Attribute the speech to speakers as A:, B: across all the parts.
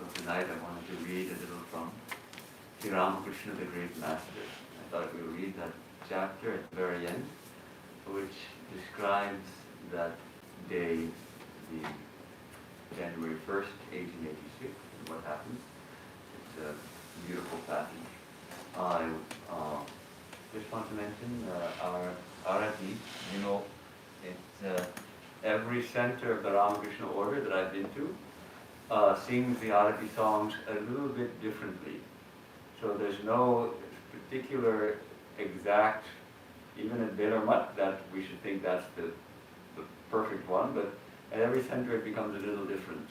A: So tonight I wanted to read a little from Sri Ramakrishna, the great master. I thought we'll read that chapter at the very end, which describes that day, the January 1st, 1886, and what happened. It's a beautiful passage. I just want to mention our Arati. You know, it's every center of the Ramakrishna order that I've been to sings the Arati songs a little bit differently. So there's no particular exact, even at Bela Math, that we should think that's the perfect one, but at every center it becomes a little different.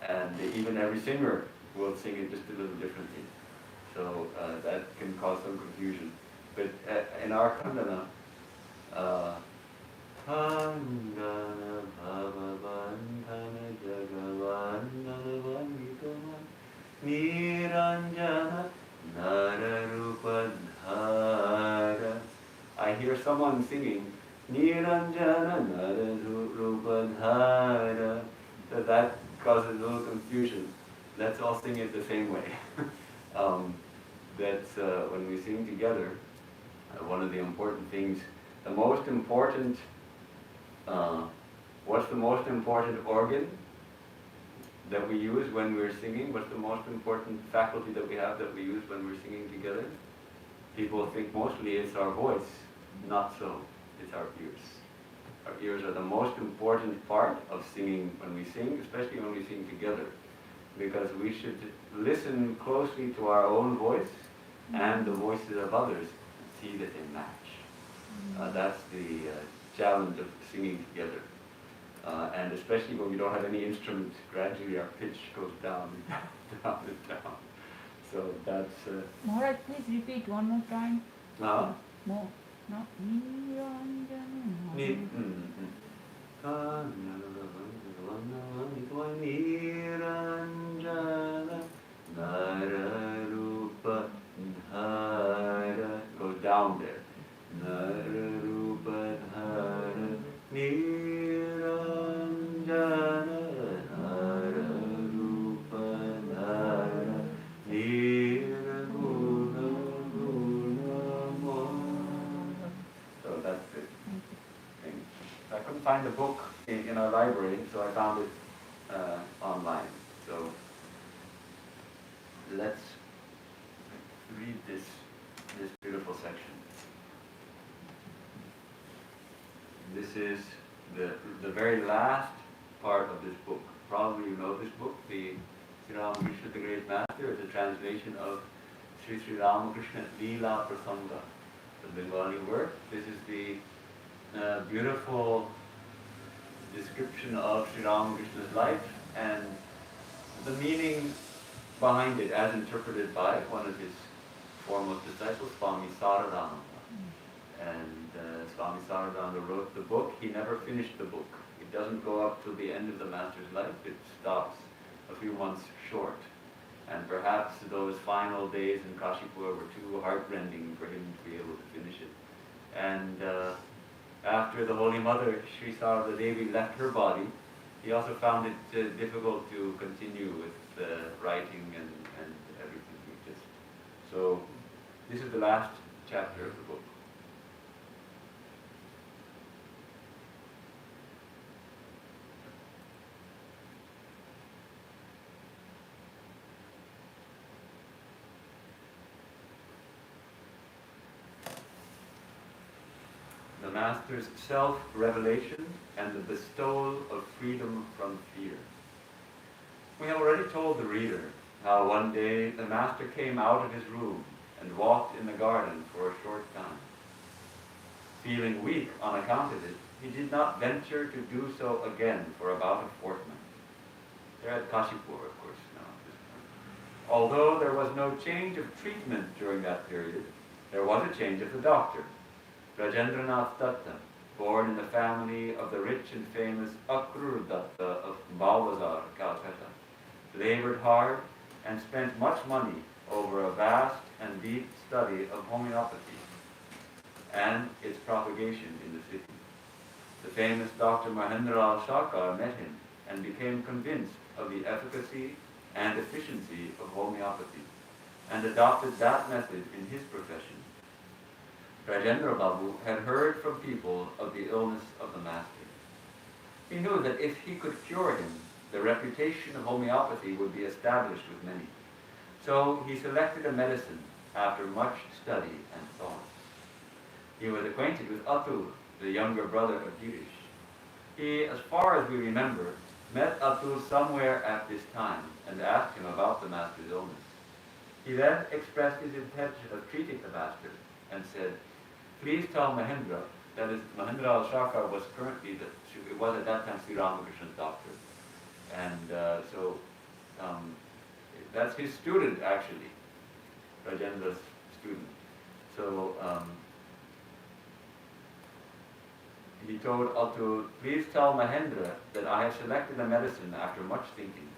A: And even every singer will sing it just a little differently. So that can cause some confusion. But in our Kandana, Kandana Bhava Bandhana Jagavandana Vanditama Niranjana Nararupadhara. I hear someone singing Niranjana Nararupadhara. That causes a little confusion. Let's all sing it the same way. That's when we sing together, one of the important things, the most important, what's the most important organ that we use when we're singing? What's the most important faculty that we have that we use when we're singing together? People think mostly it's our voice. Not so. It's our ears. Our ears are the most important part of singing when we sing, especially when we sing together, because we should listen closely to our own voice and the voices of others and see that they match. That's the challenge of singing together. And especially when we don't have any instruments, gradually our pitch goes down and down and down. So that's...
B: Maharaj, please repeat one more time.
A: More?
B: No.
A: Niranjana Nararupadhara. Goes down there. Nararupadhara Niranjana Nararupadhara Niraguna Gunamona. So that's it. I couldn't find the book in our library, so I found it online. So let's read this beautiful section. This is the very last part of this book. Probably you know this book, the Sri Ramakrishna, the Great Master. It's a translation of Sri Ramakrishna Leela Prasanga, the Bengali word. This is the beautiful description of Sri Ramakrishna's life and the meaning behind it as interpreted by one of his foremost disciples, Swami Saradananda. And Swami Saradananda wrote the book. He never finished the book. It doesn't go up to the end of the Master's life. It stops a few months short. And perhaps those final days in Kashipur were too heartrending for him to be able to finish it. And after the Holy Mother, Sri Sarada Devi, left her body, he also found it difficult to continue with writing and everything. So this is the last chapter of the book. The Master's self-revelation and the bestowal of freedom from fear. We have already told the reader how one day the Master came out of his room and walked in the garden for a short time. Feeling weak on account of it, he did not venture to do so again for about a fortnight. They're at Kashipur, of course, now at this point. Although there was no change of treatment during that period, there was a change of the doctor. Rajendranath Datta, born in the family of the rich and famous Akrur Datta of Balbazar, Calcutta, labored hard and spent much money over a vast and deep study of homeopathy and its propagation in the city. The famous Dr. Mahendralal Shakar met him and became convinced of the efficacy and efficiency of homeopathy, and adopted that method in his profession. Rajendra Babu had heard from people of the illness of the master. He knew that if he could cure him, the reputation of homeopathy would be established with many. So he selected a medicine after much study and thought. He was acquainted with Atul, the younger brother of Girish. He, as far as we remember, met Atul somewhere at this time and asked him about the master's illness. He then expressed his intention of treating the master and said, "Please tell Mahendra," that is, Mahendra al-Shakar was currently, it was at that time Sri Ramakrishna's doctor. And that's his student actually, Rajendra's student. So he told Atul, "Please tell Mahendra that I have selected a medicine after much thinking.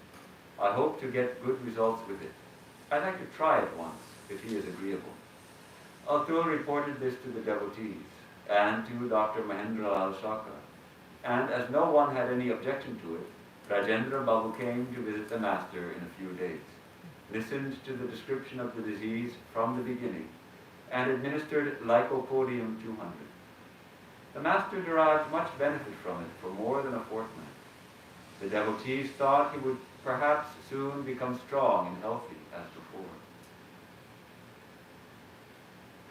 A: I hope to get good results with it. I'd like to try it once, if he is agreeable." Atul reported this to the devotees and to Dr. Mahendra al-Shakar, and as no one had any objection to it, Rajendra Babu came to visit the master in a few days, listened to the description of the disease from the beginning, and administered Lycopodium 200. The master derived much benefit from it for more than a fortnight. The devotees thought he would perhaps soon become strong and healthy as before.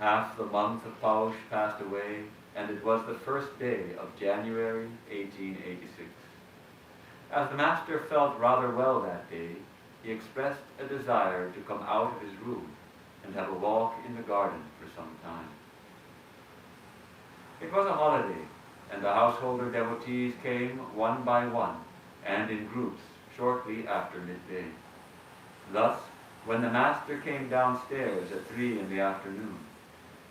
A: Half the month of Paush passed away, and it was the first day of January 1886. As the master felt rather well that day, he expressed a desire to come out of his room and have a walk in the garden for some time. It was a holiday, and the householder devotees came one by one and in groups shortly after midday. Thus, when the master came downstairs at 3 in the afternoon,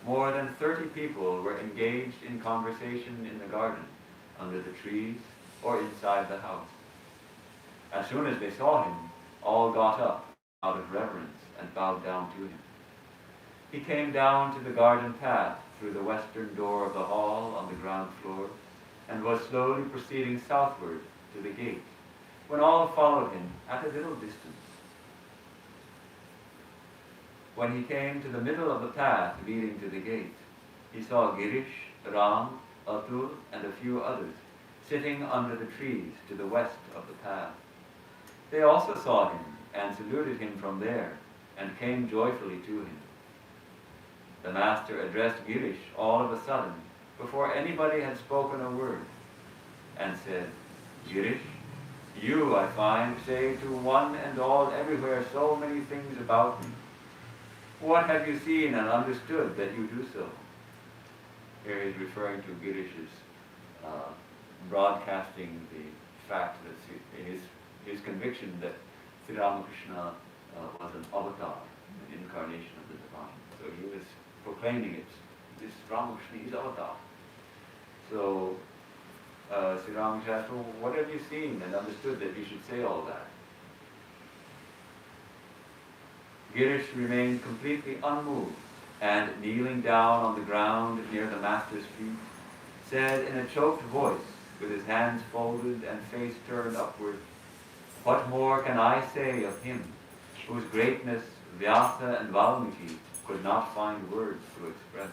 A: more than 30 people were engaged in conversation in the garden, under the trees, or inside the house. As soon as they saw him, all got up out of reverence and bowed down to him. He came down to the garden path through the western door of the hall on the ground floor, and was slowly proceeding southward to the gate, when all followed him at a little distance. When he came to the middle of the path leading to the gate, he saw Girish, Ram, Atul, and a few others sitting under the trees to the west of the path. They also saw him and saluted him from there, and came joyfully to him. The master addressed Girish all of a sudden, before anybody had spoken a word, and said, "Girish, you, I find, say to one and all everywhere so many things about me. What have you seen and understood that you do so?" Here he's referring to Girish's broadcasting the fact that his conviction that Sri Ramakrishna was an avatar, an incarnation of the divine. So he was proclaiming it. This Ramakrishna is avatar. So Sri Ramakrishna asked, "Well, what have you seen and understood that you should say all that?" Girish remained completely unmoved, and kneeling down on the ground near the master's feet, said in a choked voice, with his hands folded and face turned upward, "What more can I say of him, whose greatness Vyasa and Valmiki could not find words to express?"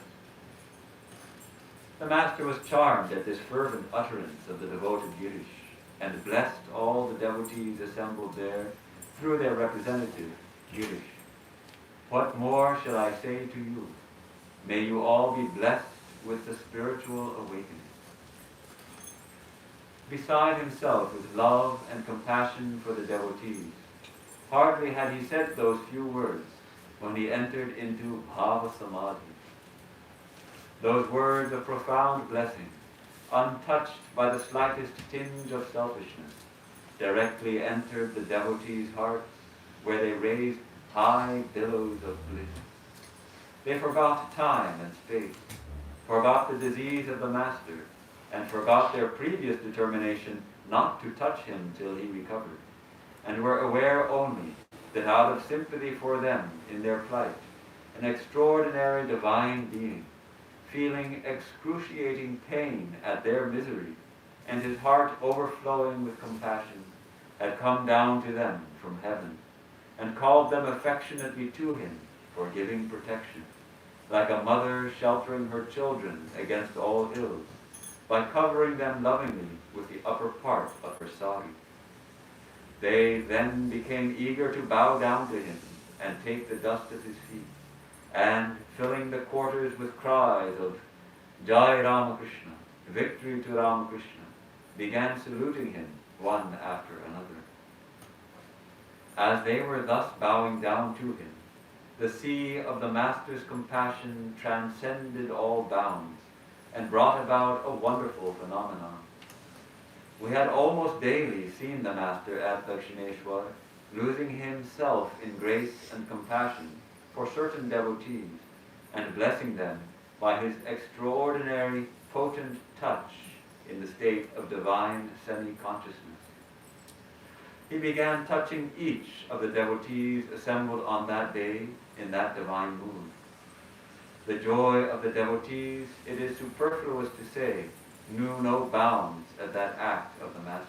A: The master was charmed at this fervent utterance of the devoted Girish, and blessed all the devotees assembled there through their representative, Girish. "What more shall I say to you? May you all be blessed with the spiritual awakening." Beside himself with love and compassion for the devotees, hardly had he said those few words when he entered into Bhava Samadhi. Those words of profound blessing, untouched by the slightest tinge of selfishness, directly entered the devotees' hearts, where they raised high billows of bliss. They forgot time and space, forgot the disease of the master, and forgot their previous determination not to touch him till he recovered, and were aware only that out of sympathy for them in their plight, an extraordinary divine being, feeling excruciating pain at their misery, and his heart overflowing with compassion, had come down to them from heaven and called them affectionately to him for giving protection, like a mother sheltering her children against all ills, by covering them lovingly with the upper part of her sari. They then became eager to bow down to him and take the dust of his feet, and, filling the quarters with cries of Jai Ramakrishna, victory to Ramakrishna, began saluting him one after another. As they were thus bowing down to him, the sea of the Master's compassion transcended all bounds and brought about a wonderful phenomenon. We had almost daily seen the Master at Dakshineshwar, losing himself in grace and compassion for certain devotees and blessing them by his extraordinary, potent touch in the state of divine semi-consciousness. He began touching each of the devotees assembled on that day in that divine mood. The joy of the devotees, it is superfluous to say, knew no bounds at that act of the Master.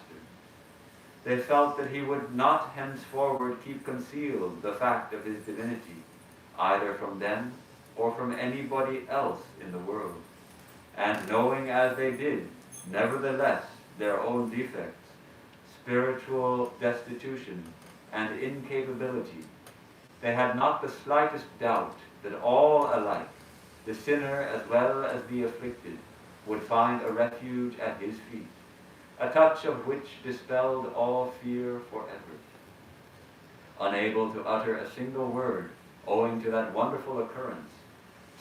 A: They felt that he would not henceforward keep concealed the fact of his divinity, either from them or from anybody else in the world. And knowing as they did, nevertheless, their own defects, spiritual destitution, and incapability, they had not the slightest doubt that all alike, the sinner as well as the afflicted, would find a refuge at his feet, a touch of which dispelled all fear forever. Unable to utter a single word owing to that wonderful occurrence,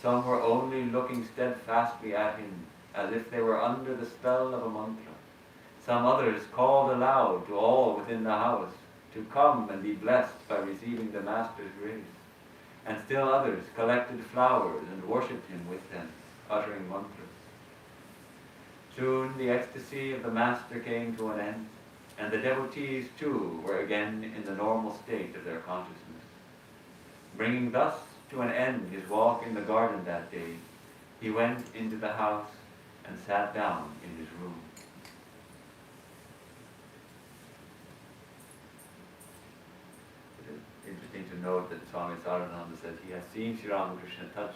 A: some were only looking steadfastly at him as if they were under the spell of a mantra. Some others called aloud to all within the house to come and be blessed by receiving the Master's grace. And still others collected flowers and worshipped him with them, uttering mantras. Soon the ecstasy of the Master came to an end, and the devotees too were again in the normal state of their consciousness. Bringing thus to an end his walk in the garden that day, he went into the house and sat down in his room. It is interesting to note that Swami Sarananda says he has seen Sri Ramakrishna touch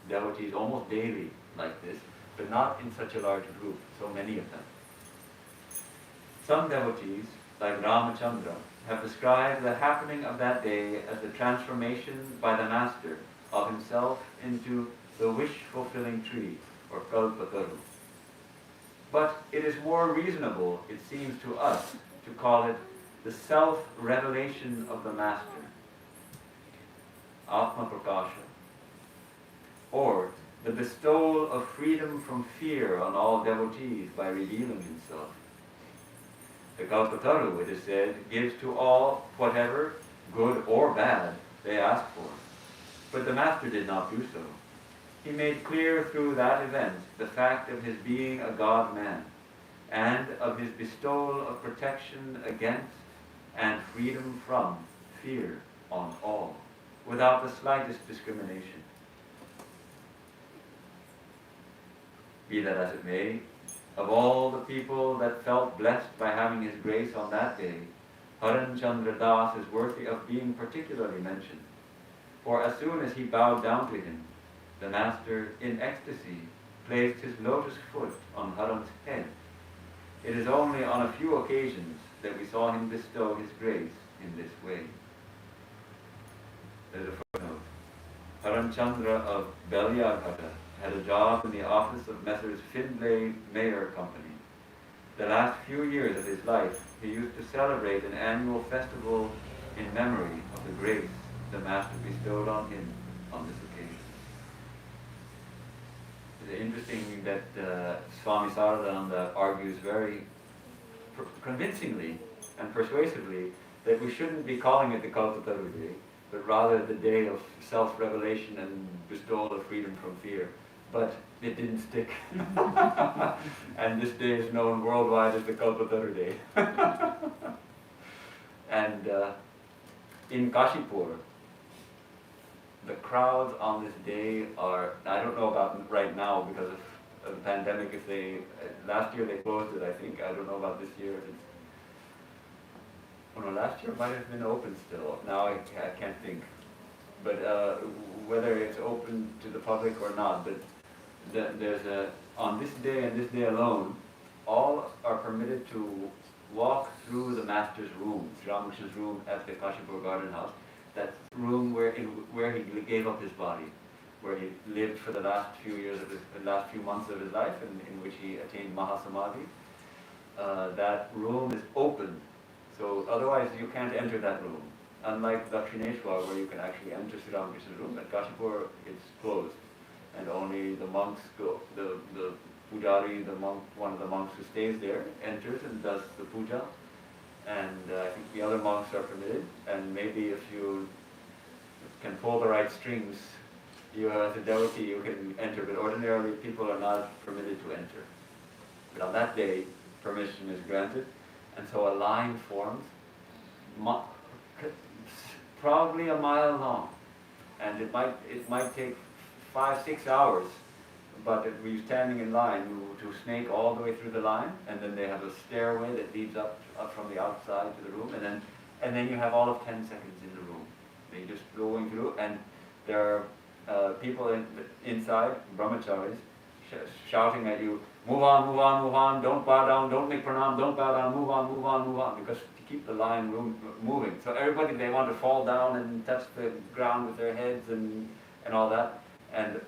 A: devotees almost daily like this, but not in such a large group, so many of them. Some devotees, like Ramachandra, have described the happening of that day as the transformation by the Master of himself into the wish-fulfilling tree, or Kalpataru. But it is more reasonable, it seems to us, to call it the self-revelation of the Master, Atma Prakasha, or the bestowal of freedom from fear on all devotees by revealing himself. The Kalpataru, it is said, gives to all whatever, good or bad, they ask for. But the Master did not do so. He made clear through that event the fact of his being a God-man, and of his bestowal of protection against and freedom from fear on all, without the slightest discrimination. Be that as it may, of all the people that felt blessed by having his grace on that day, Haran Chandra Das is worthy of being particularly mentioned. For as soon as he bowed down to him, the Master, in ecstasy, placed his lotus foot on Haran's head. It is only on a few occasions that we saw him bestow his grace in this way. There's a footnote. Haran Chandra of Beliaghata had a job in the office of Messrs. Findlay Mayer Company. The last few years of his life, he used to celebrate an annual festival in memory of the grace the Master bestowed on him on this occasion. It's interesting that Swami Sarananda argues very convincingly and persuasively that we shouldn't be calling it the Kalpataru Day, but rather the day of self-revelation and bestowal of freedom from fear. But it didn't stick. And this day is known worldwide as the Kalpataru Day. And in Kashipur, the crowds on this day are, I don't know about right now because of the pandemic, if they, last year they closed it, I think. I don't know about this year. Oh no, last year it might have been open still. Now I can't think. But whether it's open to the public or not, but there's on this day and this day alone, all are permitted to walk through the master's room, Sri Ramakrishna's room at the Kashipur Garden House, that room where he gave up his body, where he lived for the last few years of the last few months of his life, in which he attained Mahasamadhi. That room is open, so otherwise you can't enter that room. Unlike Dakshineshwar, where you can actually enter Sri Ramakrishna's room, at Kashipur it's closed, and only the monks go. The Pujari, the monk, one of the monks who stays there, enters and does the puja, and I think the other monks are permitted, and maybe if you can pull the right strings, you as a devotee you can enter, but ordinarily people are not permitted to enter. But on that day, permission is granted, and so a line forms, probably a mile long, and it might take 5-6 hours. But if we're standing in line, to snake all the way through the line, and then they have a stairway that leads up from the outside to the room, and then you have all of 10 seconds in the room. They just going through, and there are people inside, brahmacharis, shouting at you, move on, move on, move on, don't bow down, don't make pranam, don't bow down, move on, move on, move on, because to keep the line moving. So everybody, they want to fall down and touch the ground with their heads and all that. And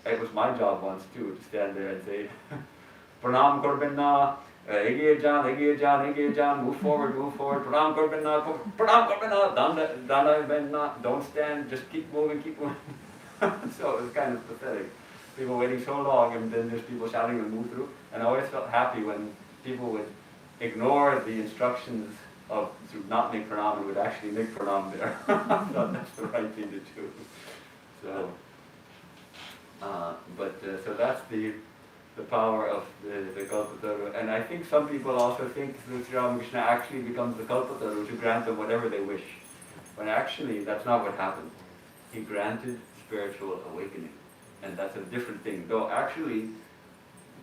A: it was my job once too, to stand there and say, pranam korben na, egiye jan, move forward, pranam korben na, danda ben na, don't stand, just keep moving. So it was kind of pathetic. People waiting so long, and then there's people shouting to move through. And I always felt happy when people would ignore the instructions to not make pranam and would actually make pranam there. I thought that's the right thing to do. So. So that's the power of the Kalpataru. And I think some people also think that Sri Ramakrishna actually becomes the Kalpataru to grant them whatever they wish. When actually that's not what happened. He granted spiritual awakening. And that's a different thing. Though actually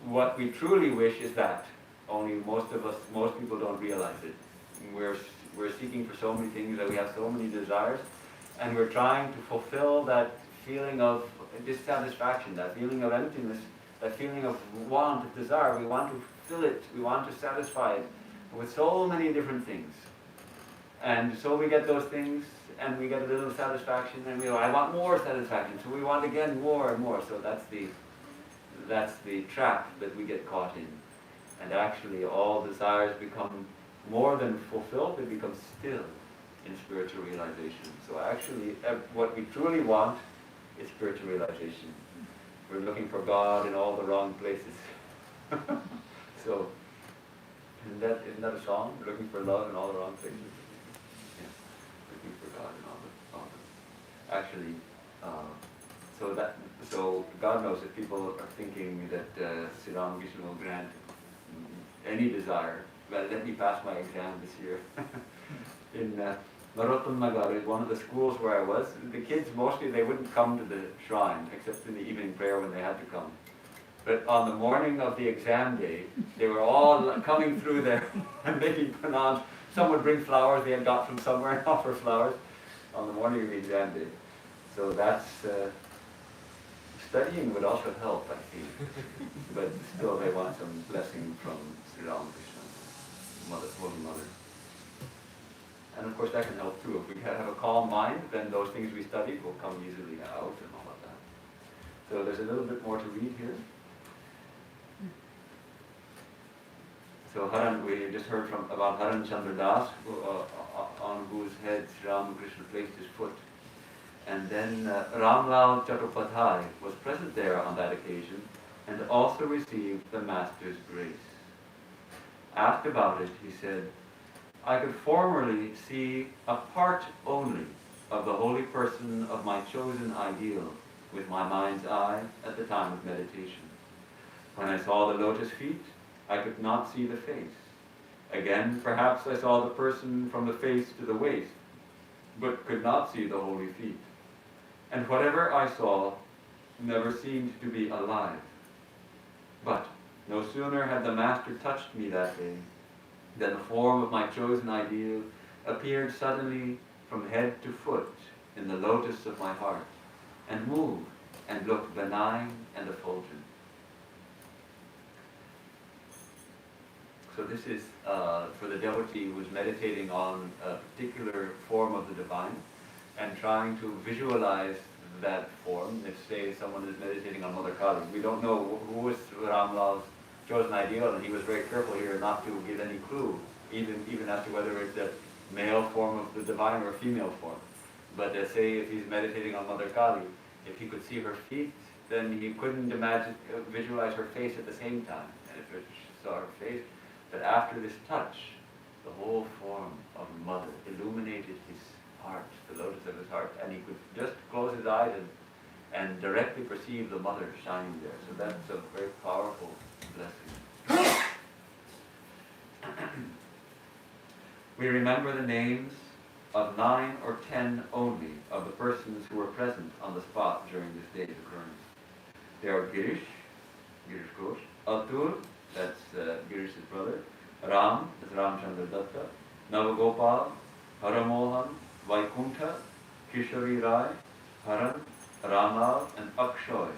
A: what we truly wish is that. Only most people don't realize it. We're seeking for so many things, that we have so many desires, and we're trying to fulfill that feeling of dissatisfaction, that feeling of emptiness, that feeling of want, of desire. We want to fill it, we want to satisfy it with so many different things. And so we get those things, and we get a little satisfaction, and we go, I want more satisfaction, so we want again more and more. So that's the trap that we get caught in. And actually all desires become more than fulfilled, they become still in spiritual realization. So actually what we truly want is spiritual realization. We're looking for God in all the wrong places. So, isn't that a song? We're looking for love in all the wrong places. Yeah. Looking for God in all the actually, so God knows that people are thinking that Sri Ramakrishna will grant any desire. Well, let me pass my exam this year. In Narottam Nagar is one of the schools where I was. The kids mostly, they wouldn't come to the shrine except in the evening prayer when they had to come. But on the morning of the exam day, they were all coming through there and making pranams. Some would bring flowers they had got from somewhere and offer flowers on the morning of the exam day. So that's, studying would also help, I think. But still they want some blessing from Sri Ramakrishna, Holy Mother. And of course that can help too. If we have a calm mind, then those things we studied will come easily out and all of that. So there's a little bit more to read here. So we just heard about Haran Chandra Das, on whose head Sri Ramakrishna placed his foot. And then Ramlal Chattopadhyay was present there on that occasion and also received the Master's grace. Asked about it, he said, I could formerly see a part only of the holy person of my chosen ideal with my mind's eye at the time of meditation. When I saw the lotus feet, I could not see the face. Again, perhaps I saw the person from the face to the waist, but could not see the holy feet. And whatever I saw never seemed to be alive. But no sooner had the Master touched me that day Then the form of my chosen ideal appeared suddenly from head to foot in the lotus of my heart, and moved and looked benign and effulgent. So this is for the devotee who is meditating on a particular form of the divine and trying to visualize that form. If, say, someone is meditating on Mother Kali, we don't know who was Ramlal's chosen ideal, and he was very careful here not to give any clue, even as to whether it's a male form of the divine or a female form. But say if he's meditating on Mother Kali, if he could see her feet, then he couldn't visualize her face at the same time. And if he saw her face, but after this touch, the whole form of Mother illuminated his heart, the lotus of his heart, and he could just close his eyes and directly perceive the Mother shining there. So that's a very powerful blessing. We remember the names of 9 or 10 only of the persons who were present on the spot during this day's occurrence. They are Girish Ghosh, Atul, that's Girish's brother, Ram, that's Ramchandra Datta, Navagopal, Haramohan, Vaikuntha, Kishori Rai, Haran, Ramal, and Akshoy.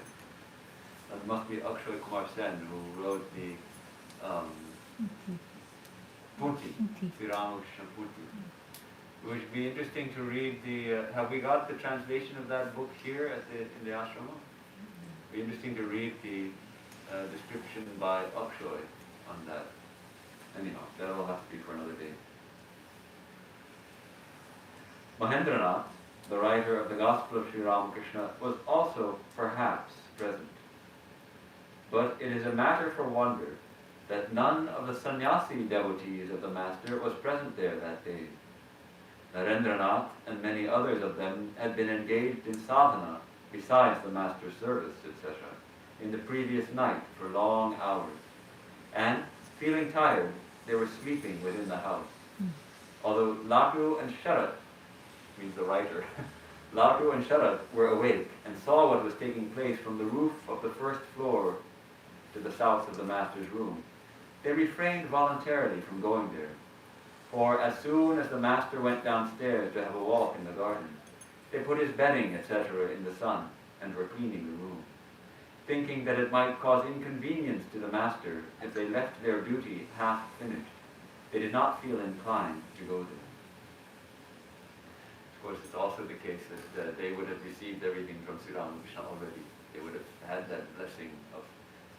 A: That must be Akshoy Kumar Sen, who wrote the Punti, the Ramakrishna Punti. It would be interesting to read the, have we got the translation of that book here in the ashrama? It would be interesting to read the description by Akshoy on that. Anyhow, that will have to be for another day. Mahendranath, the writer of the Gospel of Sri Ramakrishna, was also perhaps present. But it is a matter for wonder that none of the sannyasi devotees of the Master was present there that day. Narendranath and many others of them had been engaged in sadhana besides the Master's service, etc., in the previous night for long hours. And, feeling tired, they were sleeping within the house. Although Latu and Sharat, means the writer, Latu and Sharat were awake and saw what was taking place from the roof of the first floor to the south of the Master's room, they refrained voluntarily from going there. For as soon as the Master went downstairs to have a walk in the garden, they put his bedding, etc., in the sun and were cleaning the room, thinking that it might cause inconvenience to the Master if they left their duty half finished. They did not feel inclined to go there. Of course, it's also the case that they would have received everything from Sri Ramakrishna already. They would have had that blessing of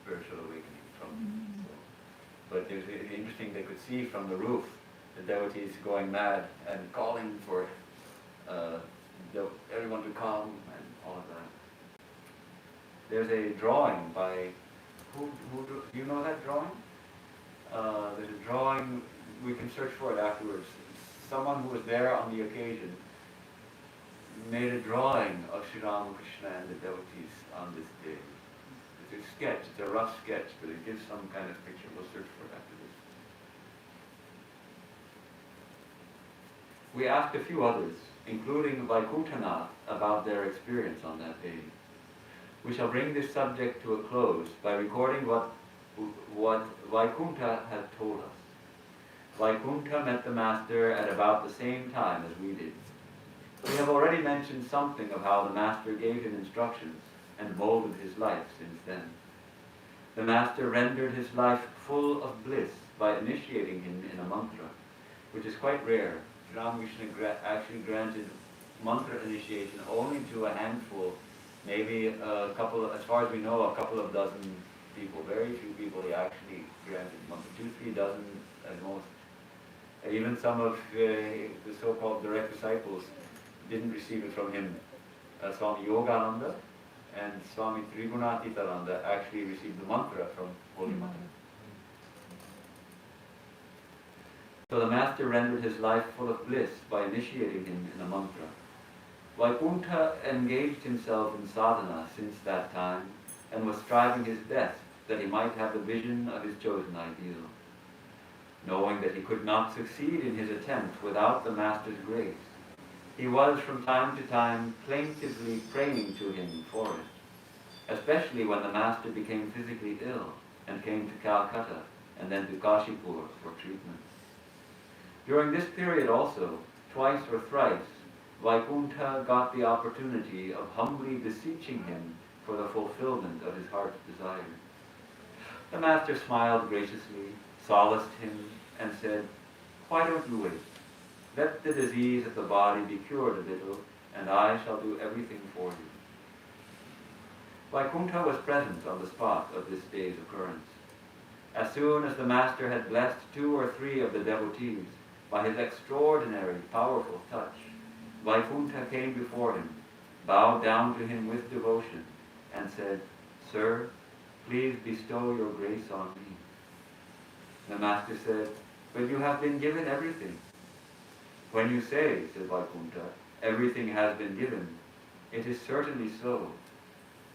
A: spiritual awakening from him. So. But it was interesting, they could see from the roof the devotees going mad and calling for everyone to come and all of that. There's a drawing by, do you know that drawing? There's a drawing, we can search for it afterwards. Someone who was there on the occasion made a drawing of Sri Ramakrishna and the devotees on this day. It's a sketch, it's a rough sketch, but it gives some kind of picture. We'll search for it after this. We asked a few others, including Vaikuntanath, about their experience on that day. We shall bring this subject to a close by recording what Vaikuntha had told us. Vaikuntha met the Master at about the same time as we did. We have already mentioned something of how the Master gave him instructions and molded his life since then. The Master rendered his life full of bliss by initiating him in a mantra, which is quite rare. Ramakrishna actually granted mantra initiation only to a handful, maybe a couple, as far as we know, a couple of dozen people. Very few people he actually granted mantra, 2-3 dozen at most. And even some of the so-called direct disciples didn't receive it from him. Swami Yogananda and Swami Trigunatitaranda actually received the mantra from Holy Mother. So the Master rendered his life full of bliss by initiating him in a mantra. Vaikuntha engaged himself in sadhana since that time and was striving his best that he might have the vision of his chosen ideal. Knowing that he could not succeed in his attempt without the Master's grace, he was from time to time plaintively praying to him for it, especially when the Master became physically ill and came to Calcutta and then to Kashipur for treatment. During this period also, twice or thrice, Vaikuntha got the opportunity of humbly beseeching him for the fulfillment of his heart's desire. The master smiled graciously, solaced him, and said, "Why don't you wait? Let the disease of the body be cured a little, and I shall do everything for you." Vaikuntha was present on the spot of this day's occurrence. As soon as the master had blessed 2 or 3 of the devotees by his extraordinary, powerful touch, Vaikuntha came before him, bowed down to him with devotion, and said, "Sir, please bestow your grace on me." The master said, "But you have been given everything." "When you say," said Vaikuntha, "everything has been given, it is certainly so.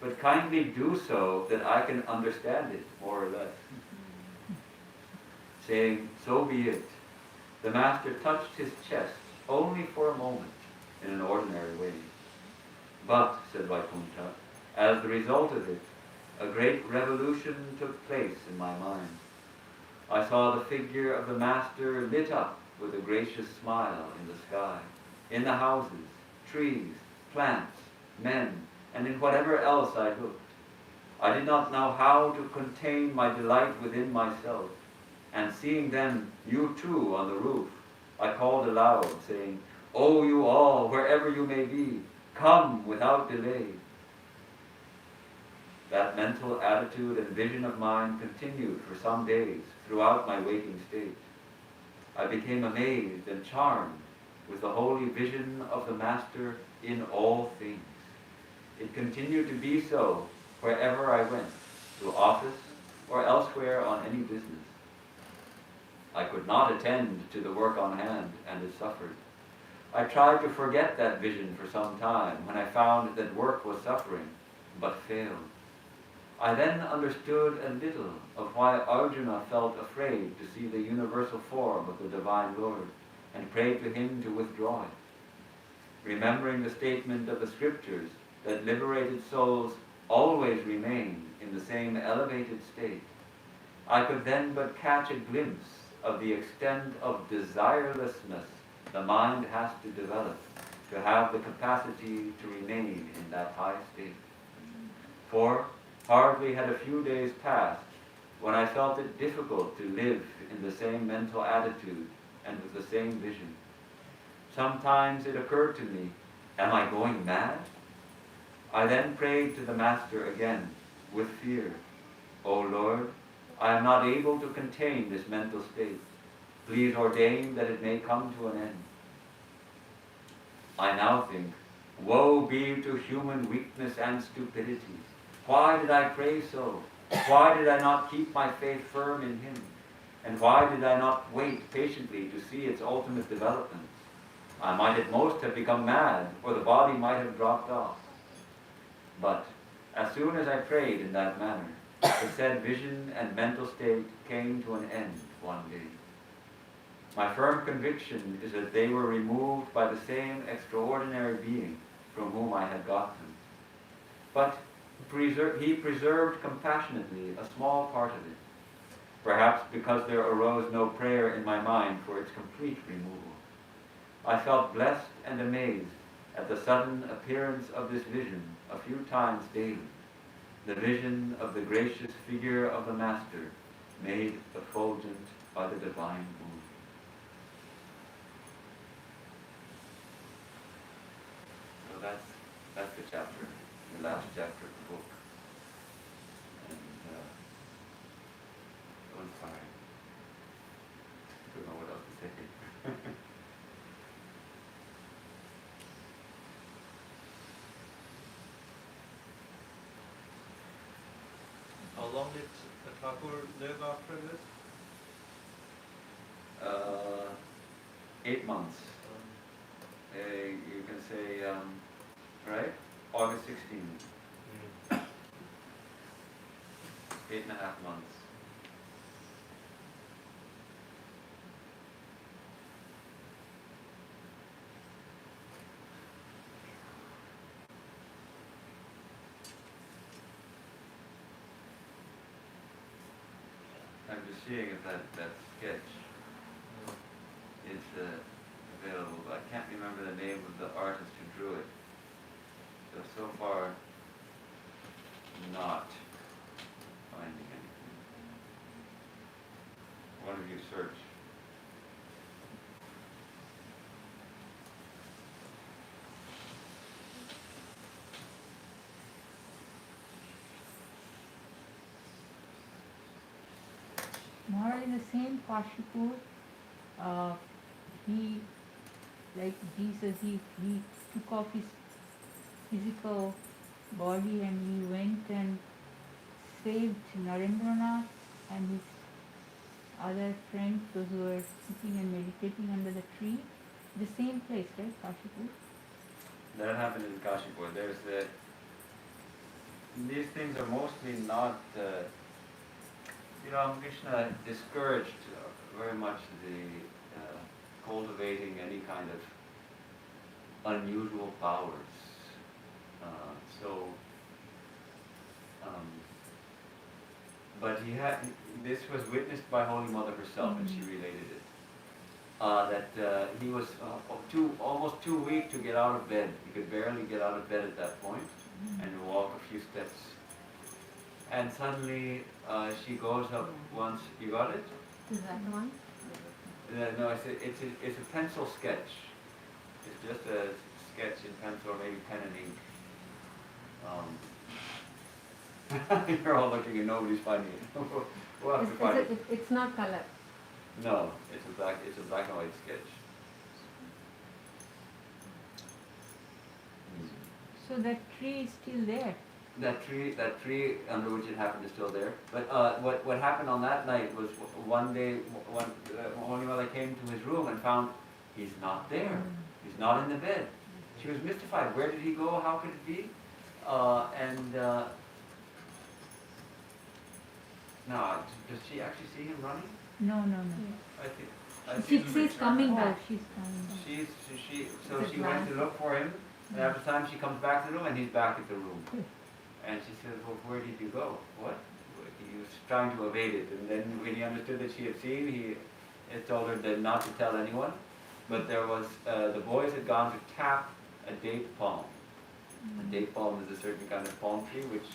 A: But kindly do so that I can understand it, more or less." Saying, "So be it," the master touched his chest only for a moment in an ordinary way. "But," said Vaikuntha, "as the result of it, a great revolution took place in my mind. I saw the figure of the master lit up with a gracious smile in the sky, in the houses, trees, plants, men, and in whatever else I looked. I did not know how to contain my delight within myself, and seeing then you too on the roof, I called aloud, saying, 'O you all, wherever you may be, come without delay.' That mental attitude and vision of mine continued for some days throughout my waking state. I became amazed and charmed with the holy vision of the Master in all things. It continued to be so wherever I went, to office or elsewhere on any business. I could not attend to the work on hand, and it suffered. I tried to forget that vision for some time when I found that work was suffering, but failed. I then understood a little of why Arjuna felt afraid to see the universal form of the Divine Lord and prayed to him to withdraw it. Remembering the statement of the scriptures that liberated souls always remain in the same elevated state, I could then but catch a glimpse of the extent of desirelessness the mind has to develop to have the capacity to remain in that high state. For hardly had a few days passed when I felt it difficult to live in the same mental attitude and with the same vision. Sometimes it occurred to me, am I going mad? I then prayed to the Master again with fear. O Lord, I am not able to contain this mental state. Please ordain that it may come to an end. I now think, woe be to human weakness and stupidity. Why did I pray so? Why did I not keep my faith firm in him? And why did I not wait patiently to see its ultimate developments? I might at most have become mad, or the body might have dropped off. But as soon as I prayed in that manner, the said vision and mental state came to an end one day. My firm conviction is that they were removed by the same extraordinary being from whom I had got them. But he preserved compassionately a small part of it, perhaps because there arose no prayer in my mind for its complete removal. I felt blessed and amazed at the sudden appearance of this vision a few times daily, the vision of the gracious figure of the Master made effulgent by the divine mood. So that's the chapter, the last chapter of the book. And it was fine. I don't know what else to say.
C: How long did Thakur live after this?
A: 8 months. You can say, right? August 16th. 8.5 months. I'm just seeing if that sketch is available, but I can't remember the name of the artist who drew it. So far, not finding anything. One of you search.
B: Maharaj, in the same Kashipur, he, like Jesus, he took off his physical body and he went and saved Narendranath and his other friends, those who were sitting and meditating under the tree. The same place, right, Kashipur?
A: That happened in Kashipur. There's these things are mostly not. Ramakrishna discouraged very much the cultivating any kind of unusual powers. But this was witnessed by Holy Mother herself, and she related it. That he was almost too weak to get out of bed. He could barely get out of bed at that point, and walk a few steps. And suddenly she goes up once. You got it?
D: Is that the one?
A: No, it's a pencil sketch. It's just a sketch in pencil, maybe pen and ink. You're all looking and nobody's finding it. We'll have to find it.
D: It's not color.
A: No, it's a black and white sketch.
B: So that tree is still there.
A: That tree under which it happened is still there. But what happened on that night was one day, Holy Mother came to his room and found he's not there. He's not in the bed. She was mystified. Where did he go? How could it be? Now, does she actually see him running?
B: No.
A: I think.
D: She's coming back.
B: She's coming back.
A: She went to look for him, and after time she comes back to the room, and he's back at the room. And she says, well, where did you go? What? He was trying to evade it, and then when he understood that she had seen, he told her that not to tell anyone. But there was, the boys had gone to tap a date palm. A date palm is a certain kind of palm tree which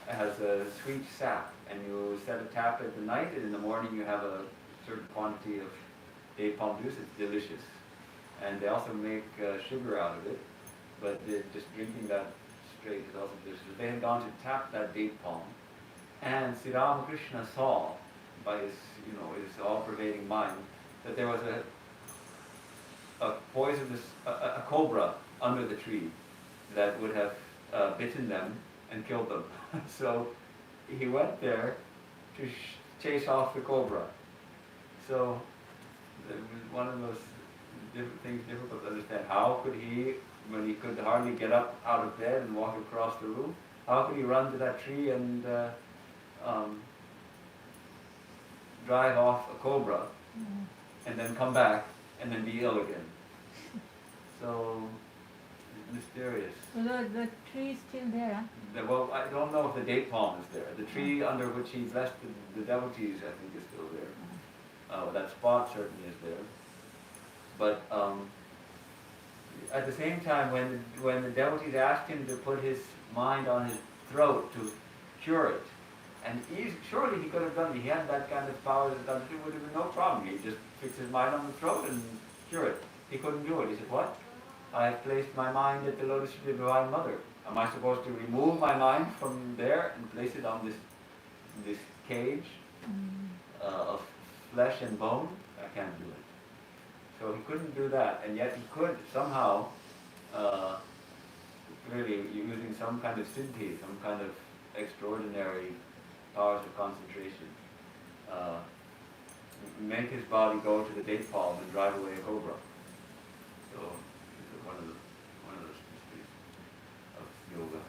A: has a sweet sap, and you set a tap at the night, and in the morning you have a certain quantity of date palm juice. It's delicious. And they also make sugar out of it, but just drinking that straight is also delicious. They had gone to tap that date palm, and Sri Ramakrishna saw, by his all-pervading mind, that there was a poisonous, a cobra under the tree that would have bitten them and killed them. So he went there to chase off the cobra. So it was one of those things difficult to understand. How could he, when he could hardly get up out of bed and walk across the room, how could he run to that tree and drive off a cobra and then come back and then be ill again? So mysterious.
B: So the tree is still there, huh?
A: Well, I don't know if the date palm is there. The tree under which he blessed the devotees, I think, is still there. That spot certainly is there. But at the same time, when the devotees asked him to put his mind on his throat to cure it, and surely he could have done it. He had that kind of power. It would have been no problem. He just fix his mind on the throat and cure it. He couldn't do it. He said, what? I have placed my mind at the lotus feet of the Divine Mother. Am I supposed to remove my mind from there and place it on this cage of flesh and bone? I can't do it. So he couldn't do that, and yet he could somehow, clearly using some kind of siddhi, some kind of extraordinary powers of concentration, make his body go to the date palm and drive away a cobra. So this is one of those mysteries of yoga.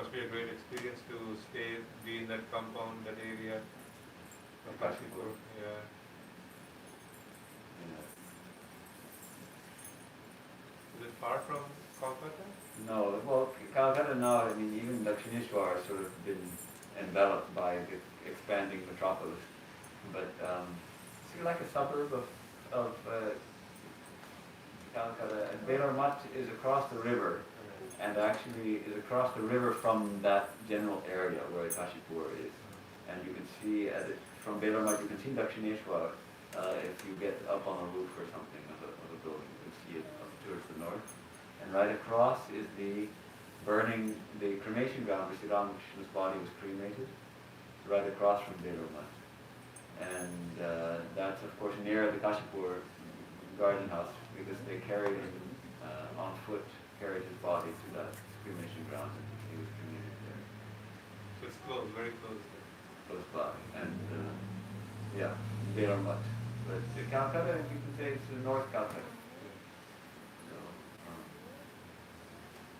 C: must be a great experience to be in that compound, that area of Kashipur. Yeah. Is it far from Kolkata?
A: No, well, Calcutta now, I mean, even Dakshineshwar has sort of been enveloped by the expanding metropolis. But it's like a suburb of Calcutta. And Belur is across the river, and actually is across the river from that general area where Kashipur is. And you can see, from Belur you can see Dakshineshwar if you get up on a roof or something of a building. You can see it up towards the north. And right across is the cremation ground where Sri Ramakrishna's body was cremated, right across from Belur. And that's of course near the Kashipur garden house, because they carried him on foot, carried his body to that cremation ground, and he was cremated there.
C: So it's close, very close there.
A: Close by. And yeah, Belur. But Calcutta, you can say it's North Calcutta. So,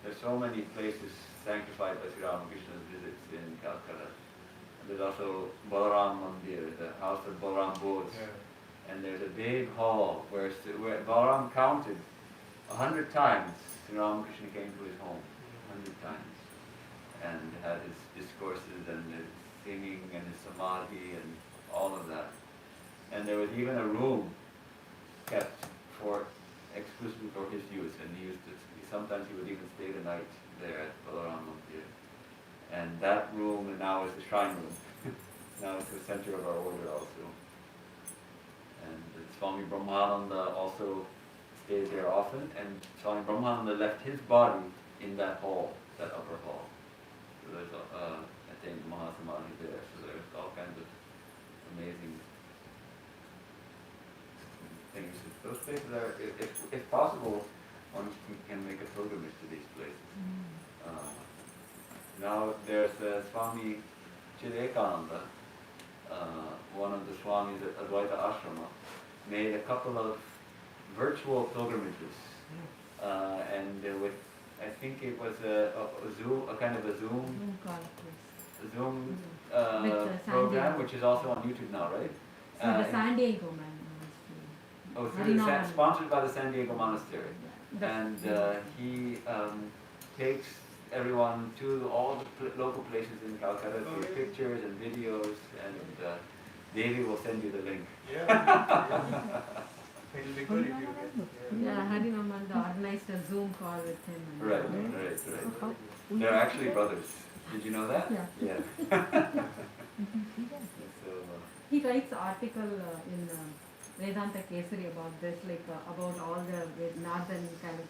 A: there's so many places sanctified by Sri Ramakrishna's visits in Calcutta. There's also Balaram Mandir, the house of Balaram Bose.
C: Yeah.
A: And there's a big hall where Balaram counted 100 times Sri Ramakrishna came to his home, 100 times, and had his discourses and his singing and his samadhi and all of that. And there was even a room kept exclusively for his use, and sometimes he would even stay the night there at Balaram Mandir. And that room now is the shrine room. Now it's the center of our order also. And Swami Brahmananda also stayed there often, and Swami Brahmananda left his body in that hall, that upper hall. So there's I think Mahasamadhi there, so there's all kinds of amazing things. Those places are, if possible, one can make a pilgrimage to these places. Now there's Swami Chidekananda, one of the Swamis at Advaita Ashrama, made a couple of virtual pilgrimages, and with, I think it was a kind of a Zoom program, which is also on YouTube now, right?
B: So the San Diego Monastery.
A: Oh, through sponsored by the San Diego Monastery. And he takes everyone to all the local places in Calcutta, to pictures and videos, and Devi will send you the link.
C: Yeah. It'll be good if you get.
B: Yeah, Harinamanda organized a Zoom call with him.
A: Right. They're actually brothers. Did you know that?
B: Yeah.
A: So,
B: he writes article in Vedanta Kesari about this, about all the northern kind of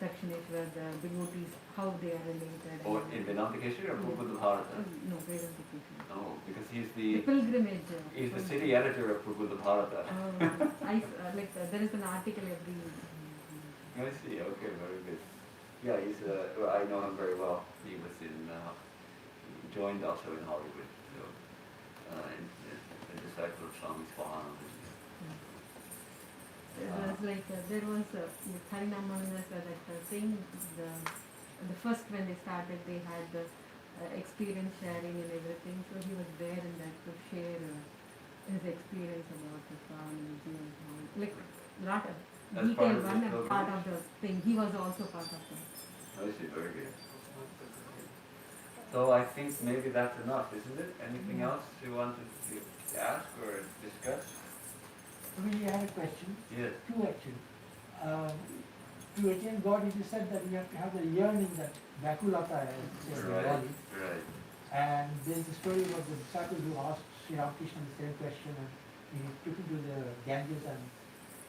B: Dakshineshwar, the devotees, how they are related.
A: oh, in Vedanta Kesari or Prabhupada Bharata?
B: No, Vedanta Kesari.
A: Oh, because he's
B: The pilgrimage.
A: he's the city editor of Prabhupada Bharata.
B: There is an article every.
A: I see. Okay, very good. Yeah, I know him very well. He was he joined also in Hollywood. So, a disciple of Swami Swahananda.
B: There was Harinamanda saying the first when they started, they had the experience sharing and everything. So he was there and that to share his experience about the Swami and lot of detail one and part of the thing. He was also part of it.
A: I see, very good. So I think maybe that's enough, isn't it? Anything else you wanted to ask or discuss?
D: We had a question.
A: Yes.
D: Two actually. To attain God, it is said that we have to have the yearning, that Vakulata, as it says in the body.
A: Right.
D: And there's the story about the disciple who asked Sri Ramakrishna the same question, and he took him to the Ganges and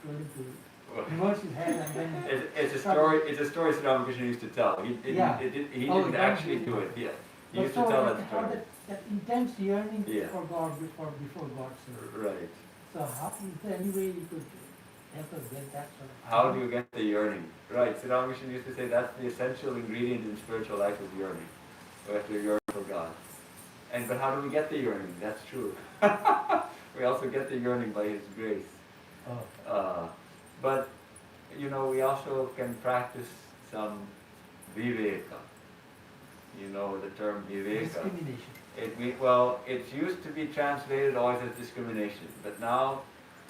D: told him to immerse his head, and then
A: It's a story. It's a story Sri Ramakrishna used to tell. He didn't actually do it. Yeah, he used to tell that story.
D: That intense yearning
A: Yeah.
D: for God before God. So,
A: Right.
D: so how, is there any way you could help us get that sort of?
A: How do you get the yearning? Right. Sri Ramakrishna used to say that's the essential ingredient in spiritual life is yearning. We have to yearn for God. But how do we get the yearning? That's true. We also get the yearning by His grace.
D: Oh.
A: But we also can practice some viveka. you know the term viveka.
D: Discrimination.
A: Well, it used to be translated always as discrimination, but now,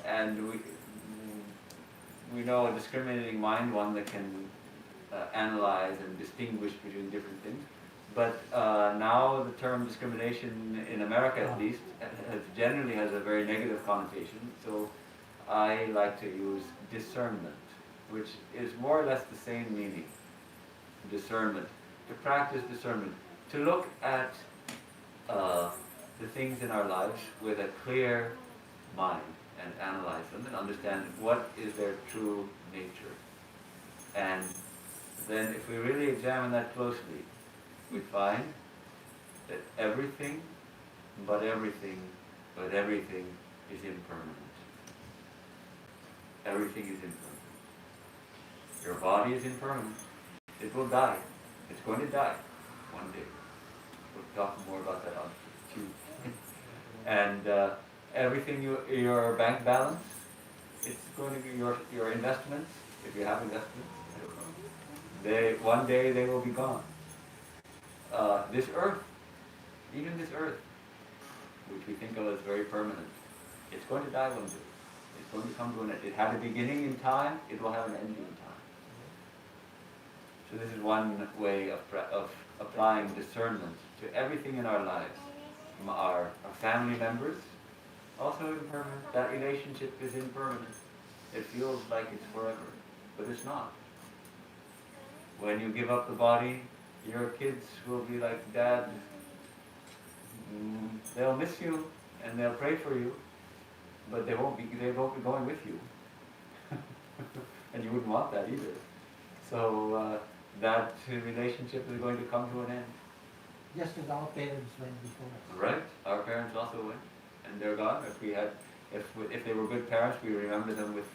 A: and we know a discriminating mind, one that can analyze and distinguish between different things. But now the term discrimination in America, at least, generally has a very negative connotation. So I like to use discernment, which is more or less the same meaning. Discernment, to practice discernment, to look at the things in our lives with a clear mind and analyze them and understand what is their true nature. And then if we really examine that closely, we find that everything but everything is impermanent. Everything is impermanent. Your body is impermanent. It will die. It's going to die one day. We'll talk more about that on Tuesday. And everything, your bank balance, it's going to be your investments, if you have investments, I don't know. One day they will be gone. This earth, even this earth, which we think of as very permanent, it's going to die one day. It's going to come to an end. It had a beginning in time, it will have an ending in time. So this is one way of applying discernment to everything in our lives. Our family members, also impermanent. That relationship is impermanent. It feels like it's forever, but it's not. When you give up the body, your kids will be like, Dad, they'll miss you and they'll pray for you, but they won't be going with you. And you wouldn't want that either. So that relationship is going to come to an end.
D: Just as our parents went before us.
A: Right. Our parents also went, and they're gone. If they were good parents, we remember them with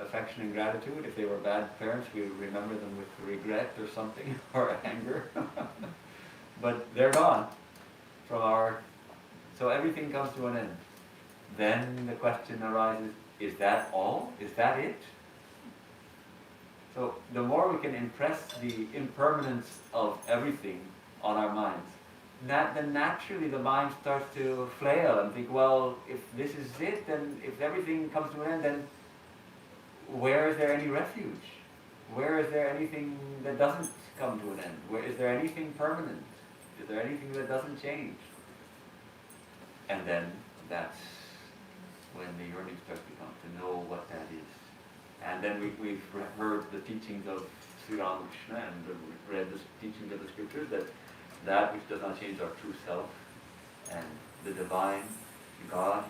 A: affection and gratitude. If they were bad parents, we remember them with regret or something, or anger. But they're gone from our... So everything comes to an end. Then the question arises, is that all? Is that it? So the more we can impress the impermanence of everything on our minds, then naturally the mind starts to flail and think, well, if this is it, then if everything comes to an end, then where is there any refuge? Where is there anything that doesn't come to an end? Where is there anything permanent? Is there anything that doesn't change? And then that's when the yearning starts to come, to know what that is. And then we've heard the teachings of Sri Ramakrishna and read the teachings of the scriptures that which does not change our true self and the divine God,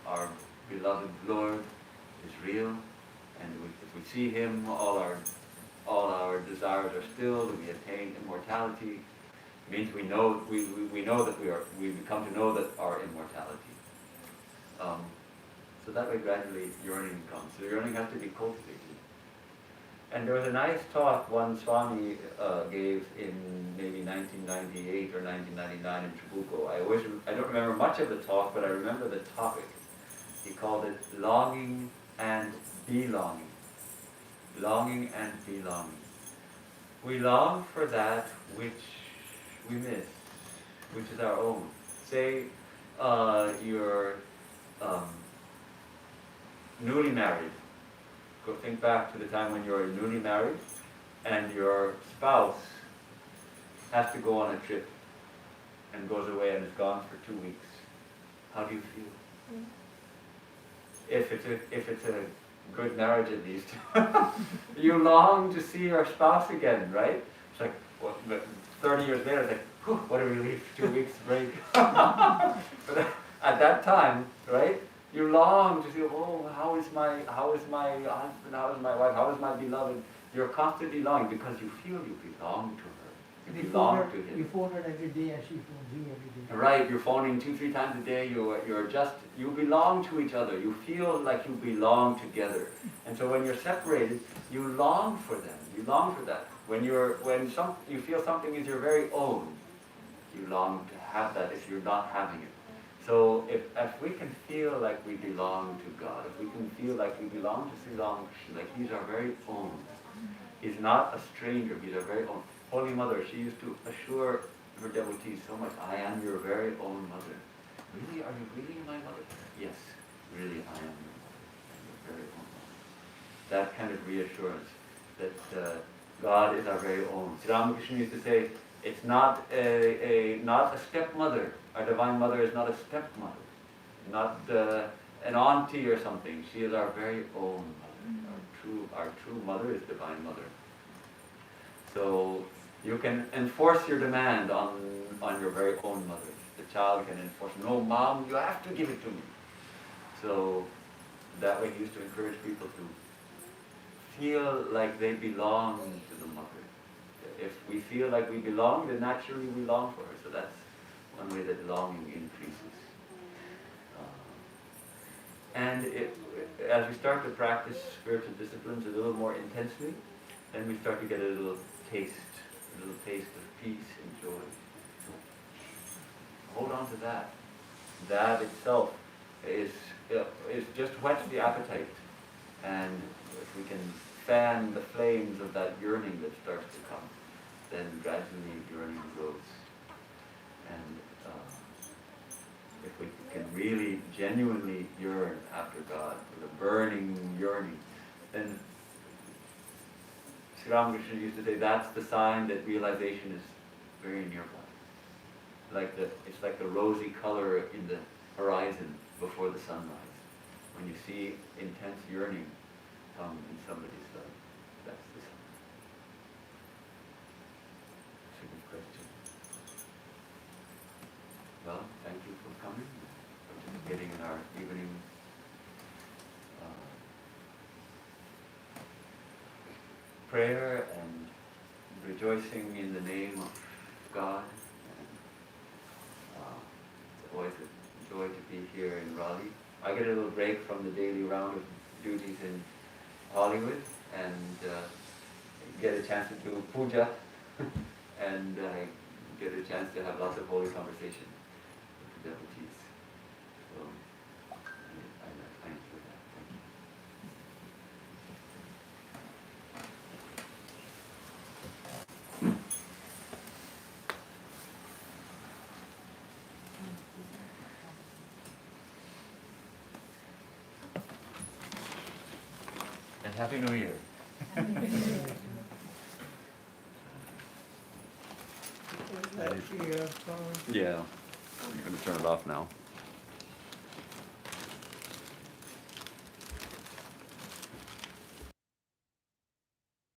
A: our beloved Lord, is real. And if we see Him, all our desires are stilled, and we attain immortality. It means we know that we become to know that our immortality. So that way gradually yearning comes. So yearning has to be cultivated. And there was a nice talk one Swami gave in maybe 1998 or 1999 in Trabuco. I don't remember much of the talk, but I remember the topic. He called it longing and belonging. Longing and belonging. We long for that which we miss, which is our own. Say you're newly married. Go think back to the time when you were newly married and your spouse has to go on a trip and goes away and is gone for 2 weeks. How do you feel? If it's a good marriage at least, you long to see your spouse again, right? It's like 30 years later, it's like, whew, what a relief, 2 weeks break. But at that time, right? You long to see, oh, how is my husband, how is my wife, how is my beloved? You're constantly longing because you feel you belong to her. You belong to him.
D: You phone her every day and she phones you every day.
A: Right, you're phoning 2-3 times a day, you belong to each other. You feel like you belong together. And so when you're separated, you long for them. You long for that. When you feel something is your very own, you long to have that if you're not having it. So if we can feel like we belong to God, if we can feel like we belong to Sri Ramakrishna, like He's our very own, He's not a stranger, He's our very own, Holy Mother, she used to assure her devotees so much, I am your very own mother. Really? Are you really my mother? Yes, really I am your mother. I'm your very own mother. That kind of reassurance that God is our very own. Sri Ramakrishna used to say, it's not not a stepmother. Our Divine Mother is not a stepmother, not an auntie or something. She is our very own mother. Our true mother is Divine Mother. So you can enforce your demand on your very own mother. The child can enforce, no, Mom, you have to give it to me. So that way he used to encourage people to feel like they belong to the mother. If we feel like we belong, then naturally we long for her. So that's one way that longing increases. And as we start to practice spiritual disciplines a little more intensely, then we start to get a little taste of peace and joy. Hold on to that. That itself is just whets the appetite. And if we can fan the flames of that yearning that starts to come, then gradually yearning grows. And if we can really genuinely yearn after God with a burning yearning, then Sri Ramakrishna used to say that's the sign that realization is very nearby. It's like the rosy color in the horizon before the sunrise. When you see intense yearning come in somebody's life, that's the sign. That's a good question. Well, thank you for coming, participating in our evening prayer and rejoicing in the name of God. It's always a joy to be here in Raleigh. I get a little break from the daily round of duties in Hollywood and get a chance to do puja and get a chance to have lots of holy conversation with the devotees. So I'm thankful for that. Thank you. And Happy New Year. Yeah, I'm going to turn it off now.